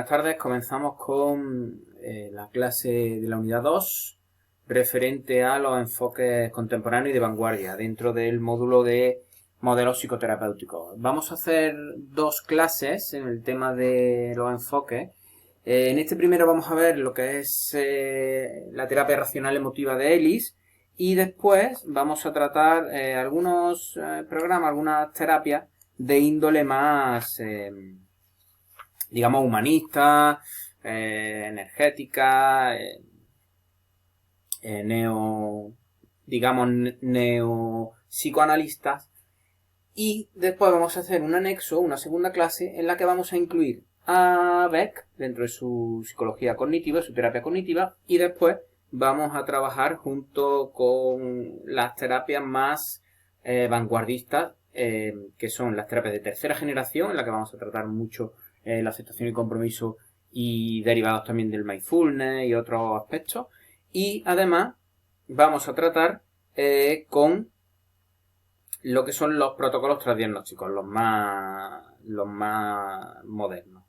Buenas tardes, comenzamos con la clase de la unidad 2 referente a los enfoques contemporáneos y de vanguardia dentro del módulo de modelos psicoterapéuticos. Vamos a hacer dos clases en el tema de los enfoques. En este primero vamos a ver lo que es la terapia racional emotiva de Ellis y después vamos a tratar algunos programas, algunas terapias de índole más digamos, humanista, energética, neo psicoanalistas. Y después vamos a hacer un anexo, una segunda clase, en la que vamos a incluir a Beck dentro de su psicología cognitiva, su terapia cognitiva, y después vamos a trabajar junto con las terapias más vanguardistas, que son las terapias de tercera generación, en la que vamos a tratar mucho la aceptación y compromiso y derivados también del mindfulness y otros aspectos. Y además vamos a tratar con lo que son los protocolos transdiagnósticos, los más modernos.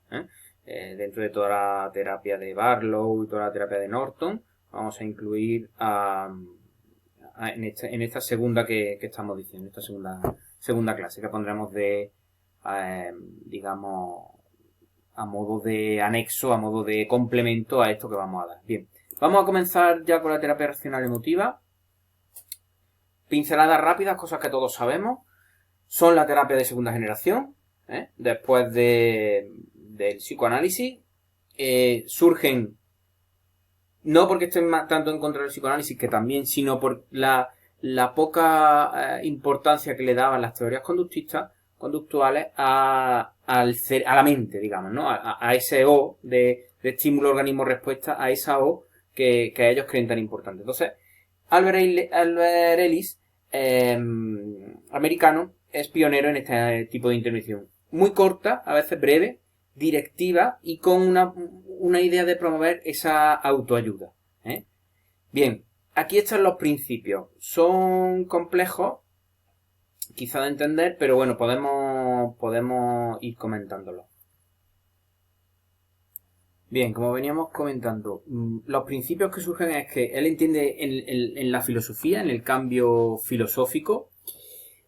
Dentro de toda la terapia de Barlow y toda la terapia de Norton, vamos a incluir en esta segunda que estamos diciendo, esta segunda clase que pondremos de, digamos, a modo de anexo, a modo de complemento a esto que vamos a dar. Bien, vamos a comenzar ya con la terapia racional emotiva. Pinceladas rápidas, cosas que todos sabemos. Son la terapia de segunda generación, después del psicoanálisis. Surgen, no porque estén tanto en contra del psicoanálisis, que también, sino por la poca importancia que le daban las teorías conductuales a la mente, digamos, ¿no? A ese O de estímulo, organismo, respuesta, a esa O que ellos creen tan importante. Entonces, Albert Ellis, americano, es pionero en este tipo de intervención. Muy corta, a veces breve, directiva y con una idea de promover esa autoayuda. Bien, aquí están los principios. Son complejos, quizá de entender, pero bueno, podemos ir comentándolo. Bien, como veníamos comentando, los principios que surgen es que él entiende en la filosofía, en el cambio filosófico,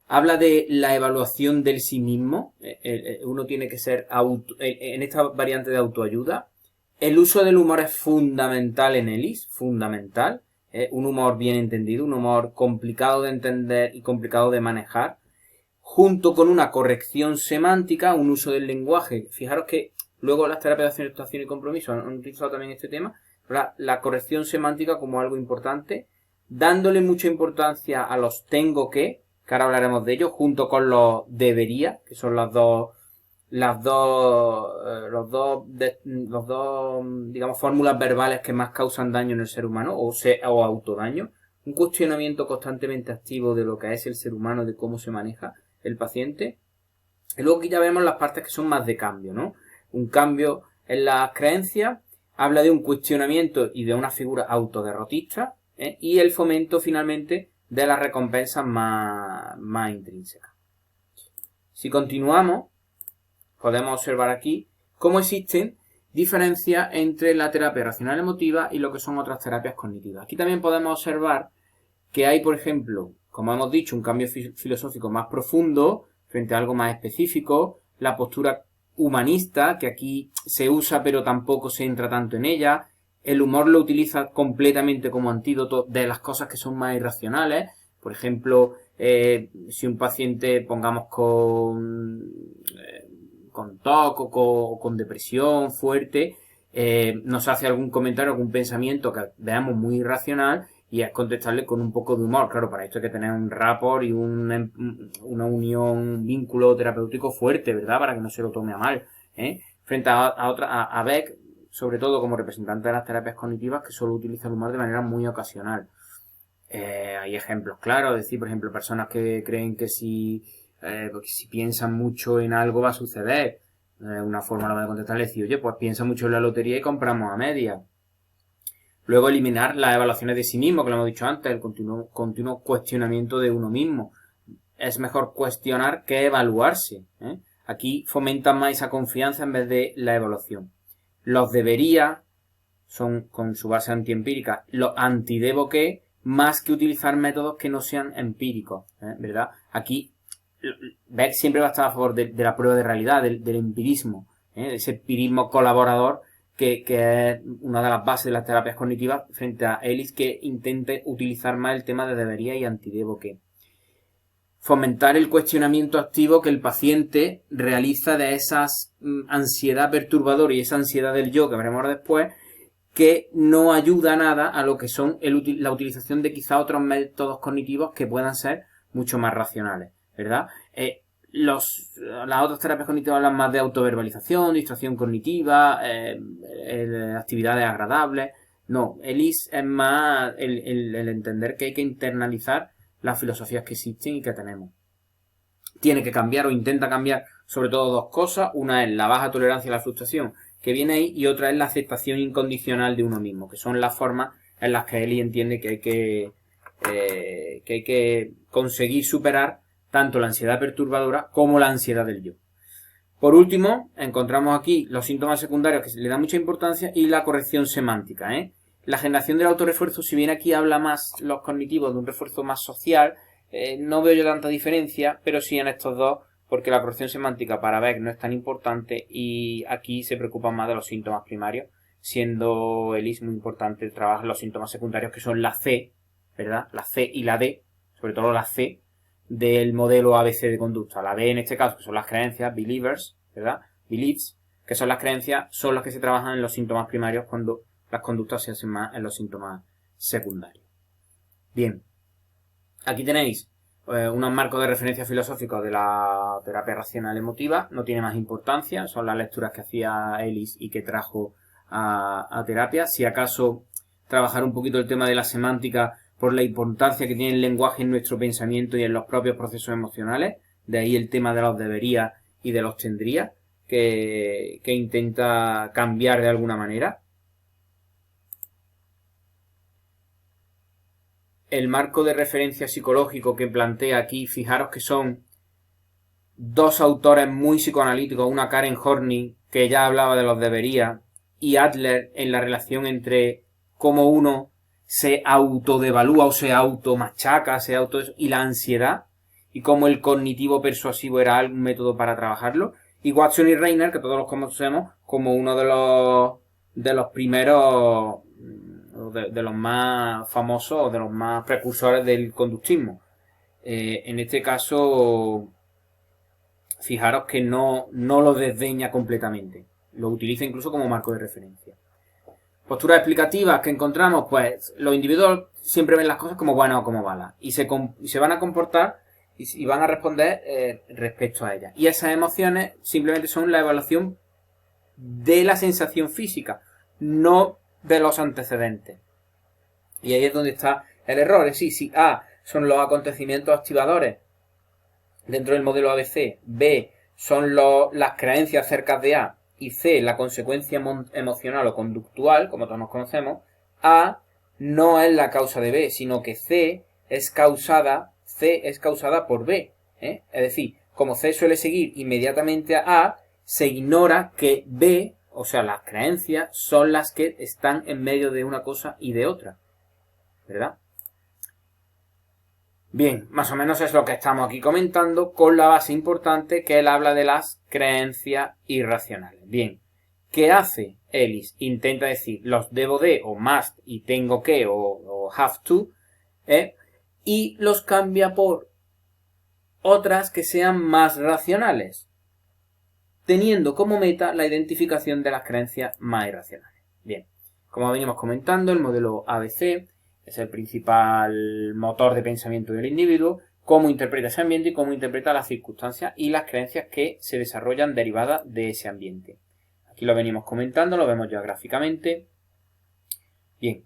habla de la evaluación del sí mismo. Uno tiene que ser en esta variante de autoayuda. El uso del humor es fundamental en Ellis, fundamental. Un humor bien entendido, un humor complicado de entender y complicado de manejar, junto con una corrección semántica, un uso del lenguaje. Fijaros que luego las terapias de aceptación y compromiso han utilizado también este tema, la corrección semántica como algo importante, dándole mucha importancia a los tengo que ahora hablaremos de ello, junto con los debería, que son los dos, digamos, fórmulas verbales que más causan daño en el ser humano, o autodaño. Un cuestionamiento constantemente activo de lo que es el ser humano, de cómo se maneja el paciente. Y luego aquí ya vemos las partes que son más de cambio, ¿no? Un cambio en las creencias, habla de un cuestionamiento y de una figura autoderrotista, y el fomento finalmente de las recompensas más intrínsecas. Si continuamos, podemos observar aquí cómo existen diferencias entre la terapia racional emotiva y lo que son otras terapias cognitivas. Aquí también podemos observar que hay, por ejemplo, como hemos dicho, un cambio filosófico más profundo frente a algo más específico, la postura humanista, que aquí se usa pero tampoco se entra tanto en ella. El humor lo utiliza completamente como antídoto de las cosas que son más irracionales. Por ejemplo, si un paciente, pongamos con TOC o con depresión fuerte, nos hace algún comentario, algún pensamiento que veamos muy irracional, y es contestarle con un poco de humor. Claro, para esto hay que tener un rapport y una unión, un vínculo terapéutico fuerte, ¿verdad? Para que no se lo tome a mal. Frente a Beck, sobre todo como representante de las terapias cognitivas, que solo utiliza el humor de manera muy ocasional. Hay ejemplos claros, es decir, por ejemplo, personas que creen que si piensan mucho en algo va a suceder. Una forma de contestar es decir, oye, pues piensa mucho en la lotería y compramos a media. Luego eliminar las evaluaciones de sí mismo, que lo hemos dicho antes, el continuo cuestionamiento de uno mismo. Es mejor cuestionar que evaluarse. Aquí fomentan más esa confianza en vez de la evaluación. Los debería son, con su base antiempírica, los antidebo que, más que utilizar métodos que no sean empíricos, ¿verdad? Aquí Beck siempre va a estar a favor de la prueba de realidad, del empirismo, de ese empirismo colaborador que es una de las bases de las terapias cognitivas, frente a Ellis, que intente utilizar más el tema de debería y antidebo que. Fomentar el cuestionamiento activo que el paciente realiza de esa ansiedad perturbadora y esa ansiedad del yo, que veremos después, que no ayuda nada a lo que son la utilización de quizá otros métodos cognitivos que puedan ser mucho más racionales, ¿verdad? Las otras terapias cognitivas hablan más de autoverbalización, distracción cognitiva, actividades agradables. No, Ellis es más el entender que hay que internalizar las filosofías que existen y que tenemos. Tiene que cambiar o intenta cambiar sobre todo dos cosas. Una es la baja tolerancia a la frustración que viene ahí, y otra es la aceptación incondicional de uno mismo, que son las formas en las que Ellis entiende que hay que conseguir superar tanto la ansiedad perturbadora como la ansiedad del yo. Por último, encontramos aquí los síntomas secundarios, que se le da mucha importancia, y la corrección semántica. La generación del autorrefuerzo, si bien aquí habla más los cognitivos de un refuerzo más social, no veo yo tanta diferencia, pero sí en estos dos, porque la corrección semántica para Beck no es tan importante y aquí se preocupa más de los síntomas primarios, siendo Ellis muy importante trabajar los síntomas secundarios, que son la C, ¿verdad? La C y la D, sobre todo la C, del modelo ABC de conducta. La B en este caso, que son las creencias, believers, ¿verdad? Beliefs, que son las creencias, son las que se trabajan en los síntomas primarios cuando las conductas se hacen más en los síntomas secundarios. Bien, aquí tenéis unos marcos de referencia filosóficos de la terapia racional emotiva. No tiene más importancia, son las lecturas que hacía Ellis y que trajo a terapia. Si acaso trabajar un poquito el tema de la semántica por la importancia que tiene el lenguaje en nuestro pensamiento y en los propios procesos emocionales. De ahí el tema de los debería y de los tendría, que intenta cambiar de alguna manera. El marco de referencia psicológico que plantea aquí, fijaros que son dos autores muy psicoanalíticos, una Karen Horney, que ya hablaba de los debería, y Adler en la relación entre cómo uno se autodevalúa o se automachaca, y la ansiedad, y cómo el cognitivo persuasivo era un método para trabajarlo, y Watson y Reiner, que todos los conocemos como uno de los primeros, de los más famosos o de los más precursores del conductismo. En este caso, fijaros que no lo desdeña completamente, lo utiliza incluso como marco de referencia. Posturas explicativas que encontramos, pues los individuos siempre ven las cosas como buenas o como malas y se van a comportar y van a responder respecto a ellas. Y esas emociones simplemente son la evaluación de la sensación física, no de los antecedentes. Y ahí es donde está el error. Es decir, si A son los acontecimientos activadores dentro del modelo ABC, B son las creencias acerca de A, y C, la consecuencia emocional o conductual, como todos nos conocemos, A no es la causa de B, sino que C es causada por B. Es decir, como C suele seguir inmediatamente a A, se ignora que B, o sea, las creencias, son las que están en medio de una cosa y de otra. ¿Verdad? Bien, más o menos es lo que estamos aquí comentando, con la base importante que él habla de las creencias irracionales. Bien, ¿qué hace Ellis? Intenta decir los debo de, o must, y tengo que, o have to, y los cambia por otras que sean más racionales, teniendo como meta la identificación de las creencias más irracionales. Bien, como venimos comentando, el modelo ABC es el principal motor de pensamiento del individuo, cómo interpreta ese ambiente y cómo interpreta las circunstancias y las creencias que se desarrollan derivadas de ese ambiente. Aquí lo venimos comentando, lo vemos ya gráficamente. Bien,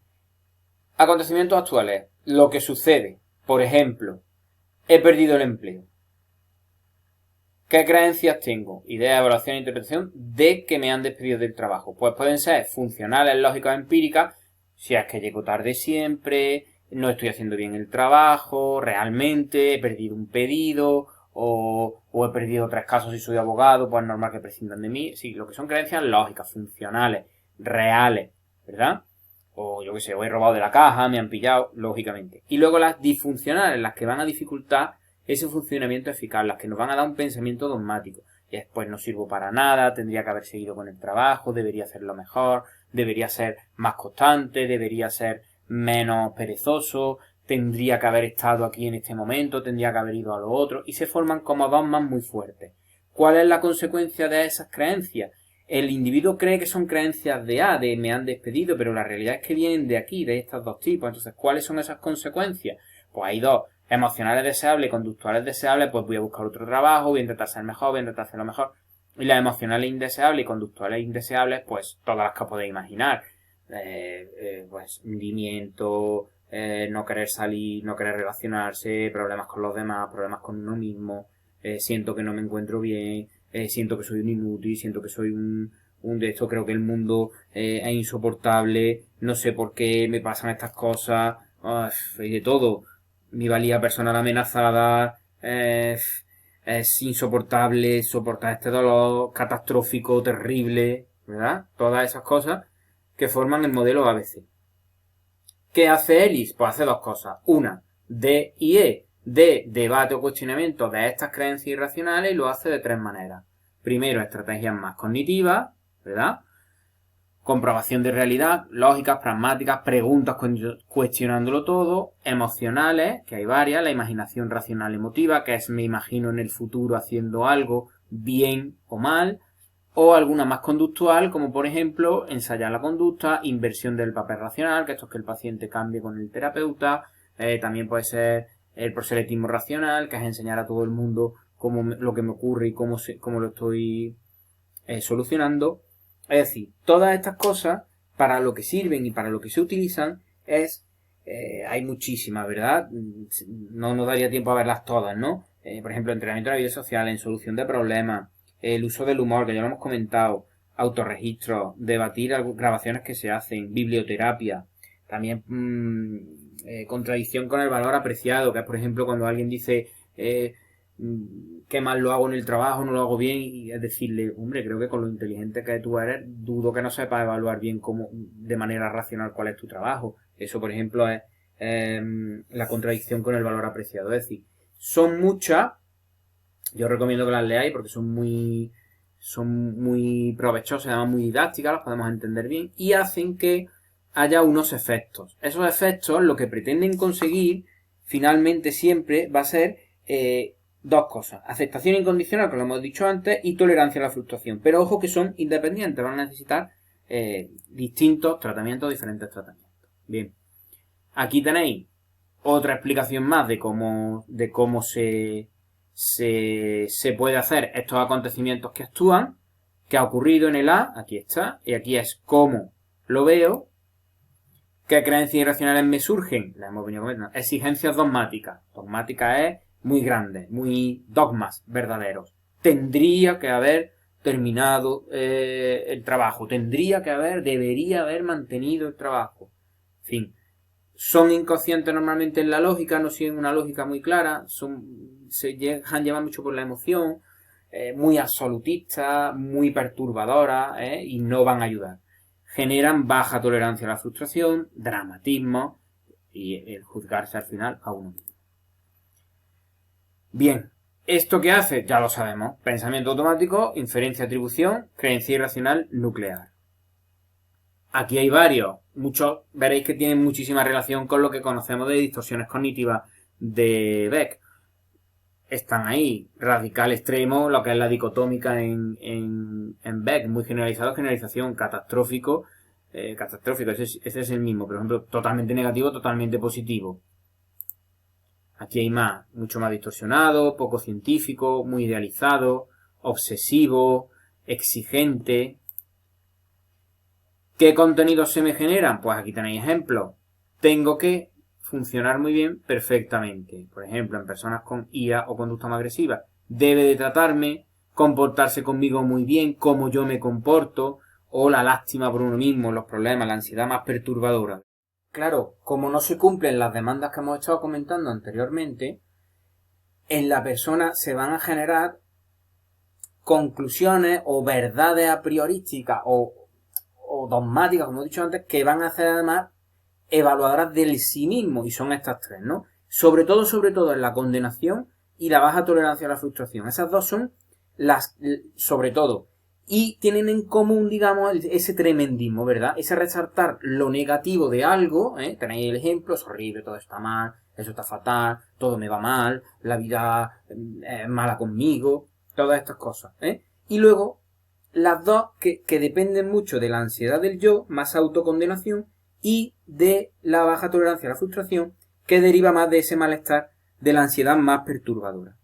acontecimientos actuales. Lo que sucede, por ejemplo, he perdido el empleo. ¿Qué creencias tengo? Idea, evaluación e interpretación de que me han despedido del trabajo. Pues pueden ser funcionales, lógicas, empíricas. Si es que llego tarde siempre, no estoy haciendo bien el trabajo, realmente he perdido un pedido, o he perdido 3 casos y soy abogado, pues es normal que prescindan de mí. Sí, lo que son creencias lógicas, funcionales, reales, ¿verdad? O yo qué sé, o he robado de la caja, me han pillado, lógicamente. Y luego las disfuncionales, las que van a dificultar ese funcionamiento eficaz, las que nos van a dar un pensamiento dogmático. Y después no sirvo para nada, tendría que haber seguido con el trabajo, debería hacerlo mejor, debería ser más constante, debería ser menos perezoso, tendría que haber estado aquí en este momento, tendría que haber ido a lo otro, y se forman como dogmas muy fuertes. ¿Cuál es la consecuencia de esas creencias? El individuo cree que son creencias de A, de me han despedido, pero la realidad es que vienen de aquí, de estos dos tipos. Entonces, ¿cuáles son esas consecuencias? Pues hay dos: emocionales deseables y conductuales deseables, pues voy a buscar otro trabajo, voy a intentar ser mejor, voy a intentar hacerlo mejor. Y las emocionales indeseables y conductuales indeseables, pues todas las que podéis imaginar. Pues hundimiento, no querer salir, no querer relacionarse, problemas con los demás, problemas con uno mismo, siento que no me encuentro bien, siento que soy un inútil, siento que soy un de esto, creo que el mundo es insoportable, no sé por qué me pasan estas cosas, y de todo. Mi valía personal amenazada, es insoportable soportar este dolor catastrófico, terrible, ¿verdad? Todas esas cosas que forman el modelo ABC. ¿Qué hace Ellis? Pues hace dos cosas. Una, D y E. D, debate o cuestionamiento de estas creencias irracionales, y lo hace de 3 maneras. Primero, estrategias más cognitivas, ¿verdad? Comprobación de realidad, lógicas, pragmáticas, preguntas cuestionándolo todo, emocionales, que hay varias, la imaginación racional emotiva, que es me imagino en el futuro haciendo algo bien o mal, o alguna más conductual, como por ejemplo ensayar la conducta, inversión del papel racional, que esto es que el paciente cambie con el terapeuta, también puede ser el proselitismo racional, que es enseñar a todo el mundo lo que me ocurre y cómo lo estoy solucionando. Es decir, todas estas cosas, para lo que sirven y para lo que se utilizan, hay muchísimas, ¿verdad? No nos daría tiempo a verlas todas, ¿no? Por ejemplo, entrenamiento de la vida social, en solución de problemas, el uso del humor, que ya lo hemos comentado, autorregistro, debatir grabaciones que se hacen, biblioterapia, también contradicción con el valor apreciado, que es, por ejemplo, cuando alguien dice qué mal lo hago en el trabajo, no lo hago bien, y es decirle, hombre, creo que con lo inteligente que tú eres, dudo que no sepas evaluar bien de manera racional cuál es tu trabajo. Eso, por ejemplo, es la contradicción con el valor apreciado. Es decir, son muchas. Yo recomiendo que las leáis porque son muy provechosas, además muy didácticas, las podemos entender bien y hacen que haya unos efectos. Esos efectos, lo que pretenden conseguir finalmente siempre va a ser dos cosas: aceptación incondicional, que lo hemos dicho antes, y tolerancia a la frustración. Pero ojo que son independientes, van a necesitar distintos tratamientos, diferentes tratamientos. Bien, aquí tenéis otra explicación más de cómo se puede hacer estos acontecimientos que actúan, que ha ocurrido en el A, aquí está, y aquí es cómo lo veo. ¿Qué creencias irracionales me surgen? Las hemos venido comentando. Exigencias dogmáticas. Dogmática es muy grande, muy dogmas verdaderos. Tendría que haber terminado el trabajo. Debería haber mantenido el trabajo. En fin. Son inconscientes normalmente en la lógica, no siguen una lógica muy clara, se dejan llevar mucho por la emoción, muy absolutistas, muy perturbadoras, y no van a ayudar. Generan baja tolerancia a la frustración, dramatismo y el juzgarse al final a uno mismo. Bien, ¿esto qué hace? Ya lo sabemos. Pensamiento automático, inferencia, atribución, creencia irracional nuclear. Aquí hay varios. Muchos veréis que tienen muchísima relación con lo que conocemos de distorsiones cognitivas de Beck. Están ahí. Radical extremo, lo que es la dicotómica en Beck. Muy generalizado, generalización. Catastrófico. Ese es el mismo. Por ejemplo, totalmente negativo, totalmente positivo. Aquí hay más. Mucho más distorsionado, poco científico, muy idealizado, obsesivo, exigente. ¿Qué contenidos se me generan? Pues aquí tenéis ejemplos. Tengo que funcionar muy bien perfectamente. Por ejemplo, en personas con ira o conducta más agresiva. Debe de tratarme, comportarse conmigo muy bien, como yo me comporto, o la lástima por uno mismo, los problemas, la ansiedad más perturbadora. Claro, como no se cumplen las demandas que hemos estado comentando anteriormente, en la persona se van a generar conclusiones o verdades a priorísticas o dogmáticas, como he dicho antes, que van a hacer además evaluadoras del sí mismo, y son estas tres, ¿no? Sobre todo en la condenación y la baja tolerancia a la frustración. Esas dos son las, sobre todo, y tienen en común, digamos, ese tremendismo, ¿verdad? Ese resaltar lo negativo de algo, tenéis el ejemplo, es horrible, todo está mal, eso está fatal, todo me va mal, la vida es mala conmigo, todas estas cosas, Y luego, las dos que dependen mucho de la ansiedad del yo, más autocondenación, y de la baja tolerancia a la frustración, que deriva más de ese malestar de la ansiedad más perturbadora.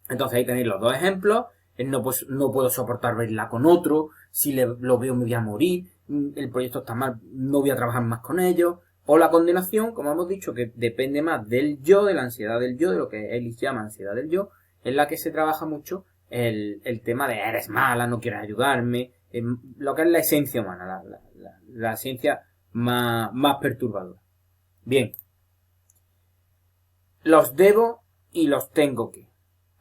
Entonces ahí tenéis los dos ejemplos. No puedo soportar verla con otro, si lo veo me voy a morir, el proyecto está mal, no voy a trabajar más con ellos. O la condenación, como hemos dicho, que depende más del yo, de la ansiedad del yo, de lo que Ellis llama ansiedad del yo, en la que se trabaja mucho el tema de eres mala, no quieres ayudarme, lo que es la esencia humana, la esencia más perturbadora. Bien, los debo y los tengo que.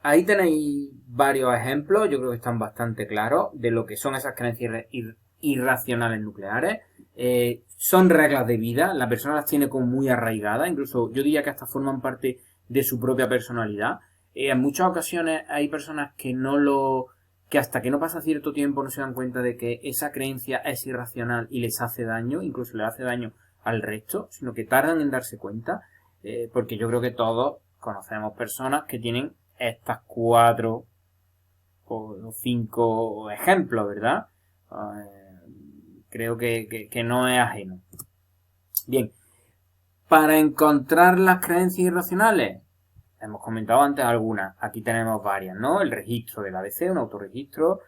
Ahí tenéis varios ejemplos, yo creo que están bastante claros, de lo que son esas creencias irracionales nucleares. Son reglas de vida, la persona las tiene como muy arraigadas, incluso yo diría que hasta forman parte de su propia personalidad. En muchas ocasiones hay personas que hasta que no pasa cierto tiempo no se dan cuenta de que esa creencia es irracional y les hace daño, incluso les hace daño al resto, sino que tardan en darse cuenta, porque yo creo que todos conocemos personas que tienen estas 4 o 5 ejemplos, ¿verdad? Creo que no es ajeno. Bien, para encontrar las creencias irracionales, hemos comentado antes algunas, aquí tenemos varias, ¿no? El registro del ABC, un autorregistro,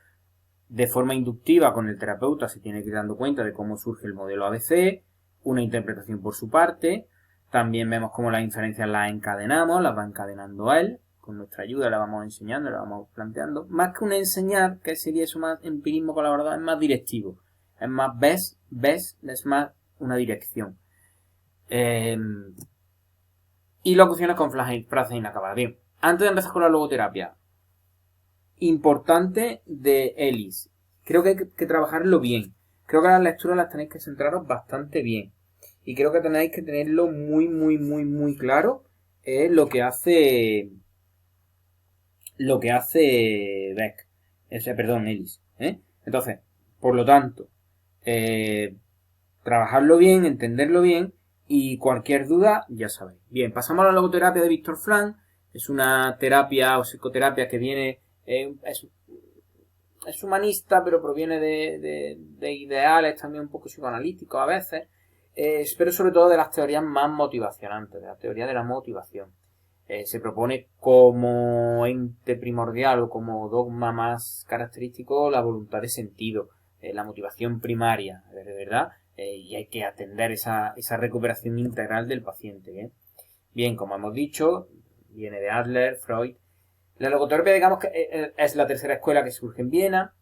de forma inductiva con el terapeuta se tiene que ir dando cuenta de cómo surge el modelo ABC, una interpretación por su parte, también vemos cómo las inferencias las encadenamos, las va encadenando él, con nuestra ayuda la vamos enseñando, la vamos planteando. Más que un enseñar, que sería eso más empirismo colaborador, es más directivo. Es más ves, es más una dirección. Y locuciones con frases inacabadas. Bien, antes de empezar con la logoterapia, importante de Ellis. Creo que hay que trabajarlo bien. Creo que las lecturas las tenéis que centraros bastante bien. Y creo que tenéis que tenerlo muy, muy, muy, muy claro. Lo que hace Beck. Ellis. Entonces, por lo tanto, trabajarlo bien, entenderlo bien, y cualquier duda, ya sabéis. Bien, pasamos a la logoterapia de Víctor Frank. Es una terapia o psicoterapia que viene, es humanista, pero proviene de ideales también un poco psicoanalíticos a veces, pero sobre todo de las teorías más motivacionantes, de la teoría de la motivación. Se propone como ente primordial o como dogma más característico la voluntad de sentido, la motivación primaria, ¿verdad? Y hay que atender esa recuperación integral del paciente. Bien, como hemos dicho, viene de Adler, Freud. La logoterapia, digamos que es la tercera escuela que surge en Viena.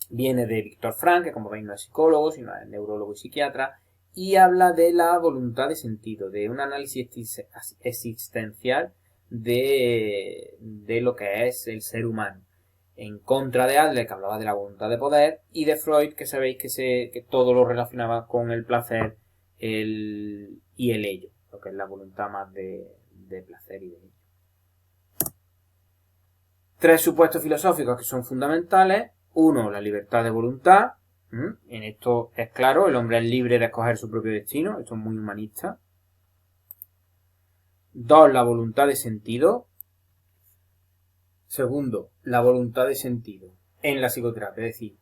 Viene de Víctor Frank, que como veis no es psicólogo, sino es neurólogo y psiquiatra, y habla de la voluntad de sentido, de un análisis existencial de lo que es el ser humano. En contra de Adler, que hablaba de la voluntad de poder, y de Freud, que sabéis que todo lo relacionaba con el placer y el ello, lo que es la voluntad más de placer y de ello. 3 supuestos filosóficos que son fundamentales. 1, la libertad de voluntad. En esto es claro, el hombre es libre de escoger su propio destino. Esto es muy humanista. 2, la voluntad de sentido. Segundo, la voluntad de sentido en la psicoterapia. Es decir,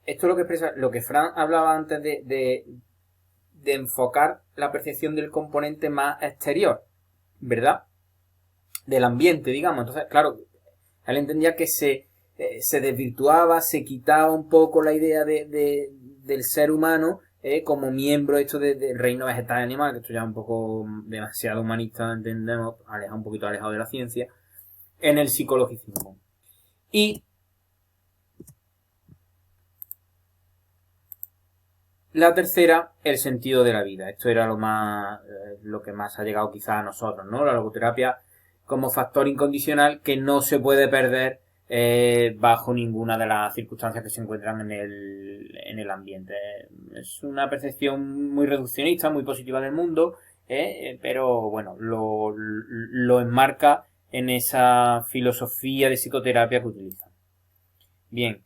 esto es lo que expresa lo que Frank hablaba antes de enfocar la percepción del componente más exterior, ¿verdad? Del ambiente, digamos. Entonces, claro, él entendía que se desvirtuaba, se quitaba un poco la idea del ser humano como miembro esto del reino vegetal y animal, que esto ya es un poco demasiado humanista, entendemos, un poquito alejado de la ciencia, en el psicologicismo. Y la tercera, el sentido de la vida. Esto era lo que más ha llegado quizás a nosotros, ¿no? La logoterapia como factor incondicional que no se puede perder bajo ninguna de las circunstancias que se encuentran en el ambiente. Es una percepción muy reduccionista, muy positiva del mundo, pero bueno, lo enmarca en esa filosofía de psicoterapia que utilizan. Bien.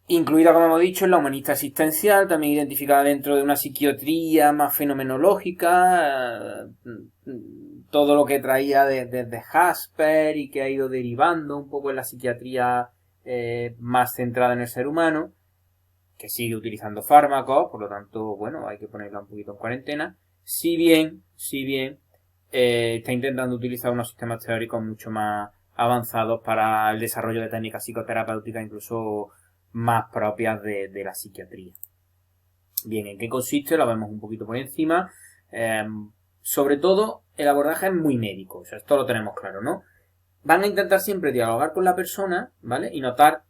Incluida, como hemos dicho, en la humanista existencial, también identificada dentro de una psiquiatría más fenomenológica, todo lo que traía desde Jasper y que ha ido derivando un poco en la psiquiatría más centrada en el ser humano, que sigue utilizando fármacos, por lo tanto, bueno, hay que ponerla un poquito en cuarentena, si bien está intentando utilizar unos sistemas teóricos mucho más avanzados para el desarrollo de técnicas psicoterapéuticas, incluso más propias de la psiquiatría. Bien, ¿en qué consiste? Lo vemos un poquito por encima. Sobre todo, el abordaje es muy médico, o sea, esto lo tenemos claro, ¿no? Van a intentar siempre dialogar con la persona, ¿vale? Y notar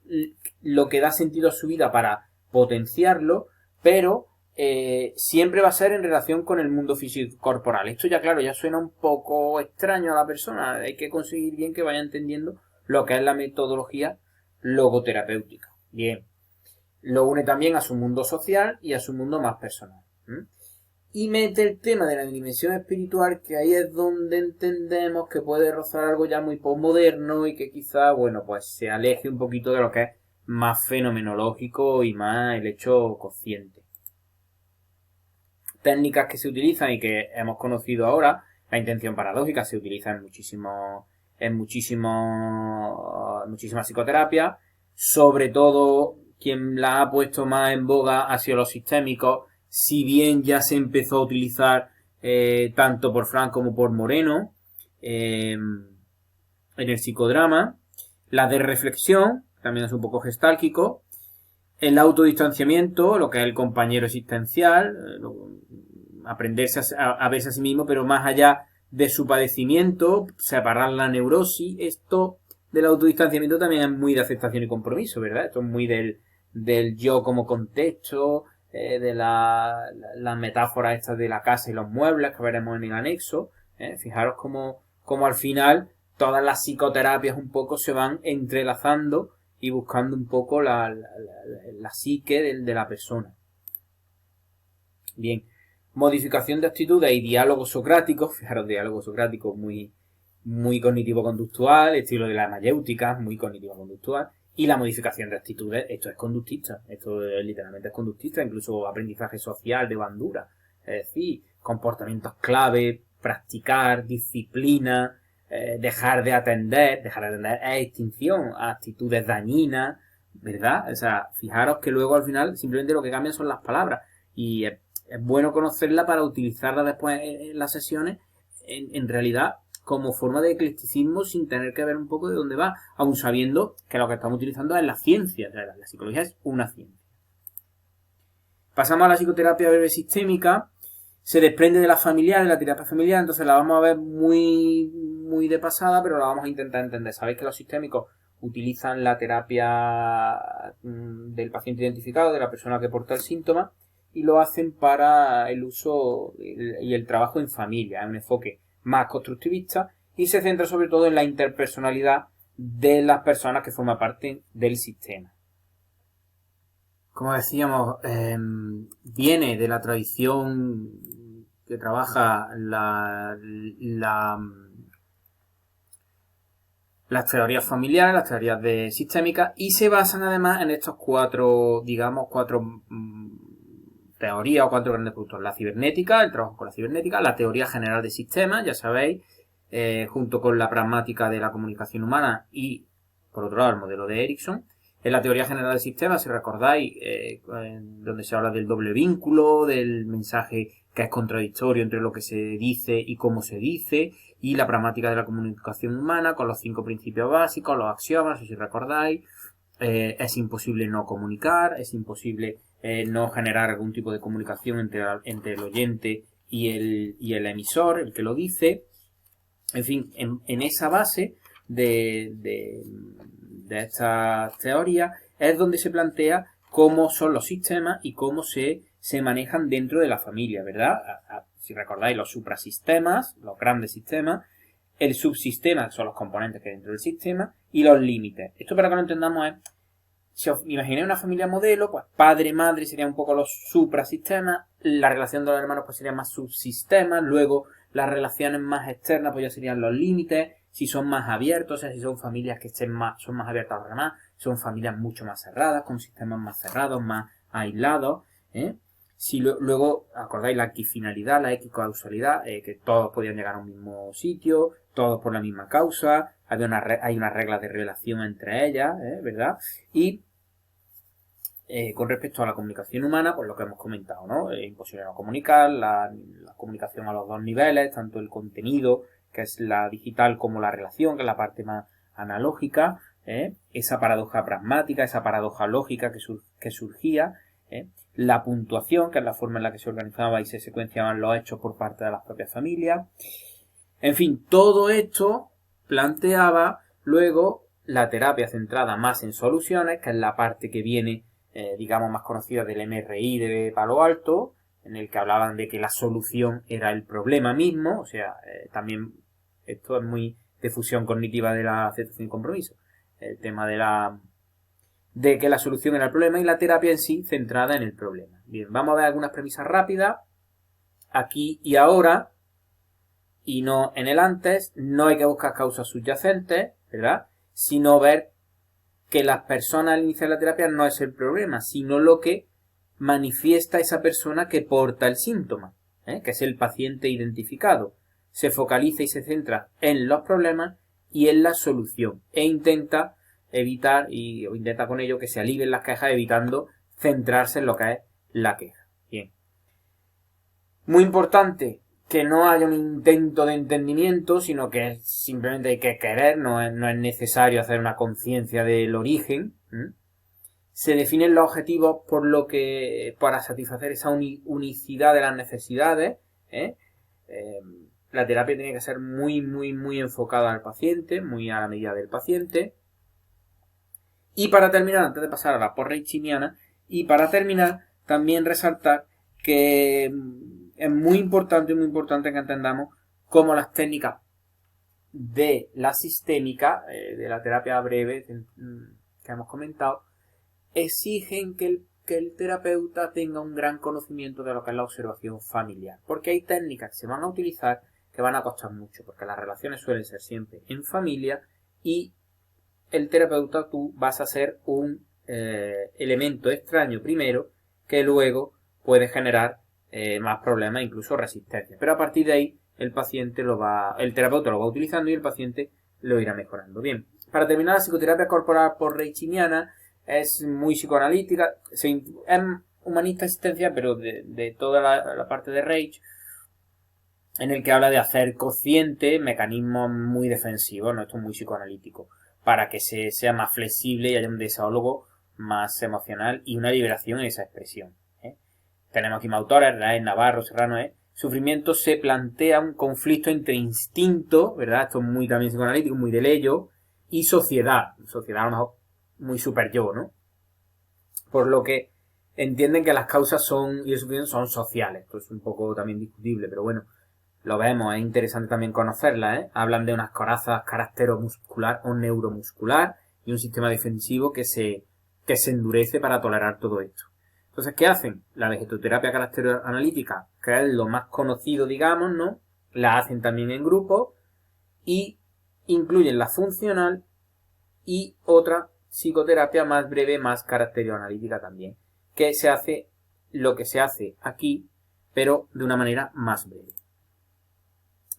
lo que da sentido a su vida para potenciarlo, pero siempre va a ser en relación con el mundo físico corporal. Esto ya, claro, ya suena un poco extraño a la persona. Hay que conseguir bien que vaya entendiendo lo que es la metodología logoterapéutica. Bien, lo une también a su mundo social y a su mundo más personal. Y mete el tema de la dimensión espiritual, que ahí es donde entendemos que puede rozar algo ya muy postmoderno y que quizá, bueno, pues se aleje un poquito de lo que es más fenomenológico y más el hecho consciente. Técnicas que se utilizan y que hemos conocido ahora, la intención paradójica se utiliza en muchísimas psicoterapia. Sobre todo, quien la ha puesto más en boga ha sido los sistémicos, si bien ya se empezó a utilizar tanto por Frank como por Moreno en el psicodrama. La de reflexión, también es un poco gestálquico. El autodistanciamiento, lo que es el compañero existencial, aprenderse a verse a sí mismo, pero más allá de su padecimiento, separar la neurosis. Esto del autodistanciamiento también es muy de aceptación y compromiso, ¿verdad? Esto es muy del yo como contexto, de la metáfora esta de la casa y los muebles que veremos en el anexo. Fijaros como al final todas las psicoterapias un poco se van entrelazando y buscando un poco la psique de la persona. Bien, modificación de actitudes y diálogos socráticos. Fijaros, diálogos socráticos muy cognitivo-conductual, estilo de la mayéutica, muy cognitivo-conductual. Y la modificación de actitudes, esto es conductista, esto literalmente es conductista, incluso aprendizaje social de bandura. Es decir, comportamientos clave, practicar, disciplina, dejar de atender es extinción, actitudes dañinas, ¿verdad? O sea, fijaros que luego al final simplemente lo que cambian son las palabras y es bueno conocerla para utilizarla después en las sesiones en realidad como forma de eclecticismo sin tener que ver un poco de dónde va, aun sabiendo que lo que estamos utilizando es la ciencia, o sea, la psicología es una ciencia. Pasamos a la psicoterapia breve sistémica, se desprende de la familiar, de la terapia familiar, entonces la vamos a ver muy de pasada, pero la vamos a intentar entender. Sabéis que los sistémicos utilizan la terapia del paciente identificado, de la persona que porta el síntoma, y lo hacen para el uso y el trabajo en familia, es un enfoque más constructivista y se centra sobre todo en la interpersonalidad de las personas que forman parte del sistema. Como decíamos, viene de la tradición que trabaja las teorías familiares, las teorías sistémicas, y se basan además en estos cuatro teorías o cuatro grandes puntos. La cibernética, el trabajo con la cibernética, la teoría general de sistemas, ya sabéis, junto con la pragmática de la comunicación humana y, por otro lado, el modelo de Erickson. En la teoría general de sistemas, si recordáis, donde se habla del doble vínculo, del mensaje que es contradictorio entre lo que se dice y cómo se dice, y la pragmática de la comunicación humana, con los 5 principios básicos, los axiomas, si recordáis. Es imposible no comunicar, es imposible no generar algún tipo de comunicación entre el oyente y el emisor, el que lo dice. En fin, en esa base de esta teoría es donde se plantea cómo son los sistemas y cómo se manejan dentro de la familia, ¿verdad? Si recordáis, los suprasistemas, los grandes sistemas, el subsistema, que son los componentes que hay dentro del sistema, y los límites. Esto, para que lo entendamos, es, si os imagináis una familia modelo, pues padre, madre serían un poco los suprasistemas, la relación de los hermanos pues serían más subsistemas, luego las relaciones más externas pues ya serían los límites, si son más abiertos, o sea, si son familias que son más abiertas a los demás, son familias mucho más cerradas, con sistemas más cerrados, más aislados, ¿eh? Si luego, acordáis la equifinalidad, la equicausalidad, que todos podían llegar a un mismo sitio, todos por la misma causa, hay una regla de relación entre ellas, ¿verdad? Y con respecto a la comunicación humana, pues lo que hemos comentado, ¿no? Es imposible no comunicar, la comunicación a los dos niveles, tanto el contenido, que es la digital, como la relación, que es la parte más analógica, esa paradoja pragmática, esa paradoja lógica que surgía, la puntuación, que es la forma en la que se organizaba y se secuenciaban los hechos por parte de las propias familias. En fin, todo esto planteaba luego la terapia centrada más en soluciones, que es la parte que viene, digamos, más conocida del MRI de Palo Alto, en el que hablaban de que la solución era el problema mismo, o sea, también esto es muy de fusión cognitiva de la aceptación y compromiso, el tema de que la solución era el problema y la terapia en sí centrada en el problema. Bien, vamos a ver algunas premisas rápidas. Aquí y ahora, y no en el antes, no hay que buscar causas subyacentes, ¿verdad? Sino ver que las personas al iniciar la terapia no es el problema, sino lo que manifiesta esa persona que porta el síntoma, que es el paciente identificado. Se focaliza y se centra en los problemas y en la solución, e intenta evitar o intenta con ello que se alivien las quejas, evitando centrarse en lo que es la queja. Bien. Muy importante que no haya un intento de entendimiento, sino que simplemente hay que querer, no es necesario hacer una conciencia del origen. Se definen los objetivos para satisfacer esa unicidad de las necesidades. La terapia tiene que ser muy, muy, muy enfocada al paciente, muy a la medida del paciente. Y para terminar, antes de pasar a la porreichiniana, también resaltar que es muy importante que entendamos cómo las técnicas de la sistémica, de la terapia breve que hemos comentado, exigen que el terapeuta tenga un gran conocimiento de lo que es la observación familiar. Porque hay técnicas que se van a utilizar que van a costar mucho, porque las relaciones suelen ser siempre en familia y el terapeuta, tú vas a ser un elemento extraño primero que luego puede generar más problemas, incluso resistencia. Pero a partir de ahí el terapeuta lo va utilizando y el paciente lo irá mejorando. Bien, para terminar, la psicoterapia corporal porreichiniana es muy psicoanalítica, es humanista existencial, pero de toda la parte de Reich, en el que habla de hacer consciente mecanismos muy defensivos, ¿no? Esto es muy psicoanalítico, para que sea más flexible y haya un desahogo más emocional y una liberación en esa expresión. Tenemos aquí más autores, Raez, Navarro, Serrano. Sufrimiento se plantea un conflicto entre instinto, ¿verdad? Esto es muy también psicoanalítico, muy del ello, y sociedad. Sociedad a lo mejor muy super yo, ¿no? Por lo que entienden que las causas y el sufrimiento son sociales. Esto es un poco también discutible, pero bueno, lo vemos, es interesante también conocerlas, Hablan de unas corazas caracteromuscular o neuromuscular y un sistema defensivo que se endurece para tolerar todo esto. Entonces, ¿qué hacen? La vegetoterapia caracteroanalítica, que es lo más conocido, digamos, ¿no? La hacen también en grupo y incluyen la funcional y otra psicoterapia más breve, más caracteroanalítica también, que se hace lo que se hace aquí, pero de una manera más breve.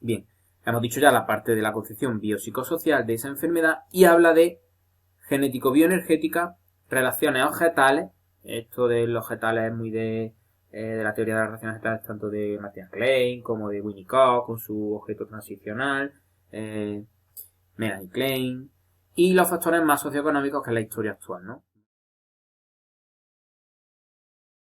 Bien, hemos dicho ya la parte de la concepción biopsicosocial de esa enfermedad y habla de genético-bioenergética, relaciones objetales. Esto de los objetales es muy de la teoría de las relaciones objetales, tanto de Martin Klein como de Winnicott con su objeto transicional, Melanie Klein, y los factores más socioeconómicos que es la historia actual, ¿no?